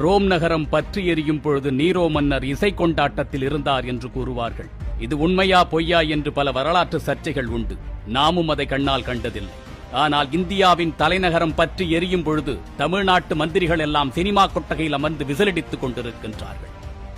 Rome நகரம் பற்றி எரியும் பொழுது நீரோ மன்னர் இசை கொண்டாட்டத்தில் இருந்தார் என்று கூறுவார்கள். இது உண்மையா பொய்யா என்று பல வரலாற்று சர்ச்சைகள் உண்டு. நாமும் அதை கண்ணால் கண்டதில்லை. ஆனால் இந்தியாவின் தலைநகரம் பற்றி எரியும் பொழுது தமிழ்நாட்டு மந்திரிகள் எல்லாம் சினிமா கொட்டகையில் அமர்ந்து விசிலடித்துக் கொண்டிருக்கின்றார்கள்.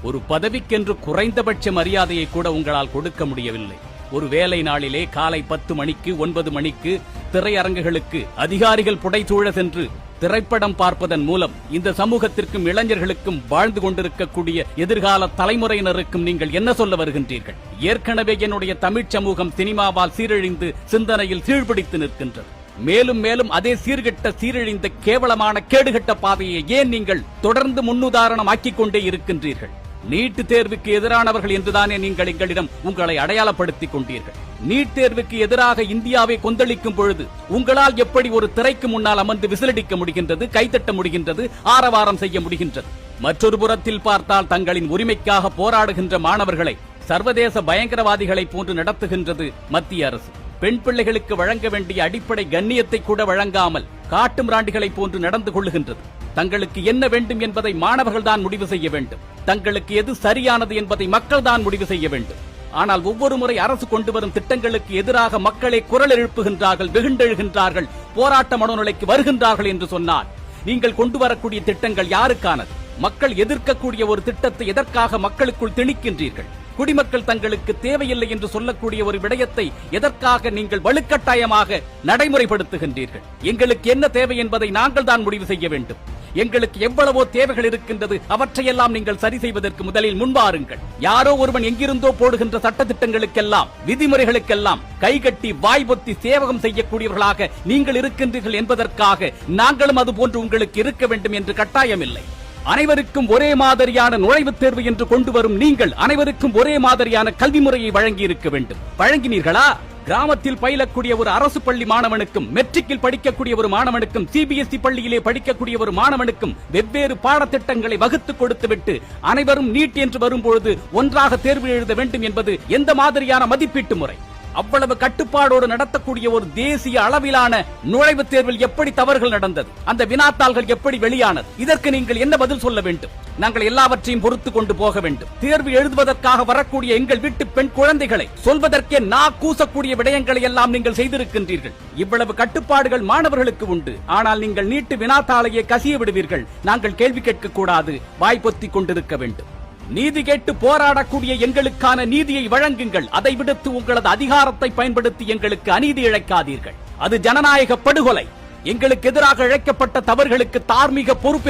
ஒரு பதவிக்கென்று குறைந்தபட்ச மரியாதையை கூட உங்களால் கொடுக்க முடியவில்லை. ஒரு வேலை நாளிலே காலை 10 மணிக்கு 9 மணிக்கு திரையரங்குகளுக்கு அதிகாரிகள் புடைசூழ சென்று திரைப்படம் பார்ப்பதன் மூலம் இந்த சமூகத்திற்கும் இளைஞர்களுக்கும் வாழ்ந்து கொண்டிருக்கக்கூடிய எதிர்கால தலைமுறையினருக்கும் நீங்கள் என்ன சொல்ல வருகின்றீர்கள்? ஏற்கனவே என்னுடைய தமிழ் சமூகம் சினிமாவால் சீரழிந்து சிந்தனையில் சீழ்பிடித்து நிற்கின்றது. மேலும் மேலும் அதே சீர்கெட்ட சீரழிந்த கேவலமான கேடுகட்ட பாதையை ஏன் நீங்கள் தொடர்ந்து முன்னுதாரணம் ஆக்கிக் கொண்டே இருக்கின்றீர்கள்? நீட் தேர்வுக்கு எதிரானவர்கள் என்றுதானே நீங்கள் எங்களிடம் உங்களை அடையாளப்படுத்திக் கொண்டீர்கள். நீட் தேர்வுக்கு எதிராக இந்தியாவை கொந்தளிக்கும் பொழுது உங்களால் எப்படி ஒரு திரைக்கு முன்னால் அமர்ந்து விசிலடிக்க முடிகின்றது, கைத்தட்ட முடிகின்றது, ஆரவாரம் செய்ய முடிகின்றது? மற்றொரு புறத்தில் பார்த்தால் தங்களின் உரிமைக்காக போராடுகின்ற மாணவர்களை சர்வதேச பயங்கரவாதிகளை போன்று நடத்துகின்றது மத்திய அரசு. பெண் பிள்ளைகளுக்கு வழங்க வேண்டிய அடிப்படை கண்ணியத்தை கூட வழங்காமல் காட்டு மிராண்டிகளை போன்று நடந்து கொள்ளுகின்றது. தங்களுக்கு என்ன வேண்டும் என்பதை மாணவர்கள் தான் முடிவு செய்ய வேண்டும். தங்களுக்கு எது சரியானது என்பதை மக்கள் தான் முடிவு செய்ய வேண்டும். ஆனால் ஒவ்வொரு முறை அரசு கொண்டு வரும் திட்டங்களுக்கு எதிராக மக்களே குரல் எழுப்புகின்றார்கள், வெகுண்டெழுகின்றார்கள், போராட்ட மனோநிலைக்கு வருகின்றார்கள் என்று சொன்னால் நீங்கள் கொண்டு வரக்கூடிய திட்டங்கள் யாருக்கானது? மக்கள் எதிர்க்கக்கூடிய ஒரு திட்டத்தை எதற்காக மக்களுக்குள் திணிக்கின்றீர்கள்? குடிமக்கள் தங்களுக்கு தேவையில்லை என்று சொல்லக்கூடிய ஒரு விடயத்தை எதற்காக நீங்கள் வலுக்கட்டாயமாக நடைமுறைப்படுத்துகின்றீர்கள்? எங்களுக்கு என்ன தேவை என்பதை நாங்கள் தான் முடிவு செய்ய வேண்டும். எங்களுக்கு எவ்வளவோ தேவைகள் இருக்கின்றது. அவற்றையெல்லாம் நீங்கள் சரி செய்வதற்கு முதலில் முன்வாருங்கள். யாரோ ஒருவன் எங்கிருந்தோ போடுகின்ற சட்டத்திட்டங்களுக்கெல்லாம் விதிமுறைகளுக்கெல்லாம் கைகட்டி வாய்பொத்தி சேவகம் செய்யக்கூடியவர்களாக நீங்கள் இருக்கின்றீர்கள் என்பதற்காக நாங்களும் அதுபோன்று உங்களுக்கு இருக்க வேண்டும் என்று கட்டாயமில்லை. அனைவருக்கும் ஒரே மாதிரியான நுழைவுத் தேர்வு என்று கொண்டு வரும் நீங்கள் அனைவருக்கும் ஒரே மாதிரியான கல்வி முறையை வழங்கி இருக்க வேண்டும். வழங்கினீர்களா? கிராமத்தில் பயிலக்கூடிய ஒரு அரசு பள்ளி மாணவனுக்கும், மெட்ரிக்கில் படிக்கக்கூடிய ஒரு மாணவனுக்கும், சிபிஎஸ்இ பள்ளியிலே படிக்கக்கூடிய ஒரு மாணவனுக்கும் வெவ்வேறு பாடத்திட்டங்களை வகுத்து கொடுத்துவிட்டு அனைவரும் நீட் என்று வரும்பொழுது ஒன்றாக தேர்வு எழுத வேண்டும் என்பது எந்த மாதிரியான மதிப்பீட்டு முறை? அவ்வளவு கட்டுப்பாடோடு நடத்தக்கூடிய ஒரு தேசிய அளவிலான நுழைவுத் தேர்வில் எப்படி தவறுகள் நடந்தது? அந்த வினாத்தாள்கள் எப்படி வெளியானது? இதற்கு நீங்கள் என்ன பதில் சொல்ல வேண்டும்? நாங்கள் எல்லாவற்றையும் பொறுத்து கொண்டு போக வேண்டும். தேர்வு எழுதுவதற்காக வரக்கூடிய எங்கள் வீட்டு பெண் குழந்தைகளை சொல்வதற்கே கூசக்கூடிய விடயங்களை எல்லாம் நீங்கள் செய்திருக்கின்றீர்கள். இவ்வளவு கட்டுப்பாடுகள் மாணவர்களுக்கு உண்டு. ஆனால் நீங்கள் நீட்டு வினாத்தாளையே கசிய விடுவீர்கள். நாங்கள் கேள்வி கேட்க கூடாது, வாய்ப்பொத்திக் கொண்டிருக்க வேண்டும். நீதி கேட்டு போராடக்கூடிய எங்களுக்கான நீதியை வழங்குங்கள். அதை விடுத்து உங்களது அதிகாரத்தை பயன்படுத்தி எங்களுக்கு அநீதி இழைக்காதீர்கள். அது ஜனநாயக படுகொலை. எங்களுக்கு எதிராக இழைக்கப்பட்ட தவறுகளுக்கு தார்மீக பொறுப்பு